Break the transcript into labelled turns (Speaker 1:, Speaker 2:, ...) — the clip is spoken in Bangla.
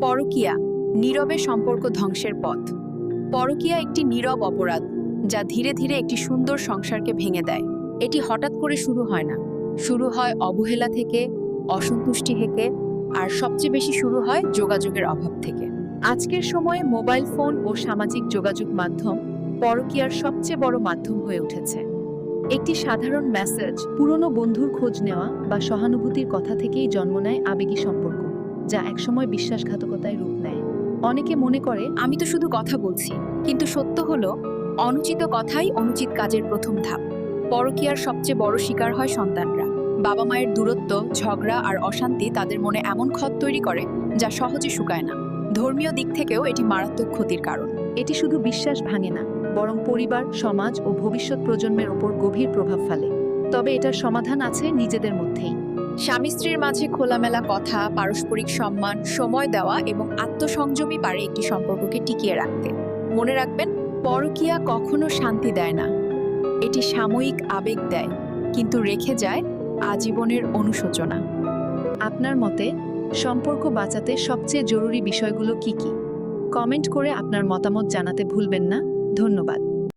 Speaker 1: পরকীয়া নীরবে সম্পর্ক ধ্বংসের পথ। পরকীয়া একটি নীরব অপরাধ যা ধীরে ধীরে একটি সুন্দর সংসারকে ভেঙে দেয়। এটি হঠাৎ করে শুরু হয় না, শুরু হয় অবহেলা থেকে, অসন্তুষ্টি থেকে, আর সবচেয়ে বেশি শুরু হয় যোগাযোগের অভাব থেকে। আজকের সময়ে মোবাইল ফোন ও সামাজিক যোগাযোগ মাধ্যম পরকীয়ার সবচেয়ে বড় মাধ্যম হয়ে উঠেছে। একটি সাধারণ মেসেজ, পুরনো বন্ধুর খোঁজ নেওয়া বা সহানুভূতির কথা থেকেই জন্ম নেয় আবেগী সম্পর্ক, যা একসময় বিশ্বাসঘাতকতায় রূপ নেয়। অনেকে মনে করে আমি তো শুধু কথা বলছি, কিন্তু সত্য হলো অনুচিত কথাই অনুচিত কাজের প্রথম ধাপ। পরকীয়ার সবচেয়ে বড় শিকার হয় সন্তানরা। বাবা মায়ের দূরত্ব, ঝগড়া আর অশান্তি তাদের মনে এমন ক্ষত তৈরি করে যা সহজে শুকায় না। ধর্মীয় দিক থেকেও এটি মারাত্মক ক্ষতির কারণ। এটি শুধু বিশ্বাস ভাঙে না, বরং পরিবার, সমাজ ও ভবিষ্যৎ প্রজন্মের ওপর গভীর প্রভাব ফেলে। তবে এটার সমাধান আছে নিজেদের মধ্যেই। স্বামী স্ত্রীর মাঝে খোলামেলা কথা, পারস্পরিক সম্মান, সময় দেওয়া এবং আত্মসংযমই পারে একটি সম্পর্ককে টিকিয়ে রাখতে। মনে রাখবেন, পরকীয়া কখনো শান্তি দেয় না। এটি সাময়িক আবেগ দেয়, কিন্তু রেখে যায় আজীবনের অনুশোচনা। আপনার মতে সম্পর্ক বাঁচাতে সবচেয়ে জরুরি বিষয়গুলো কি কি? কমেন্ট করে আপনার মতামত জানাতে ভুলবেন না। ধন্যবাদ।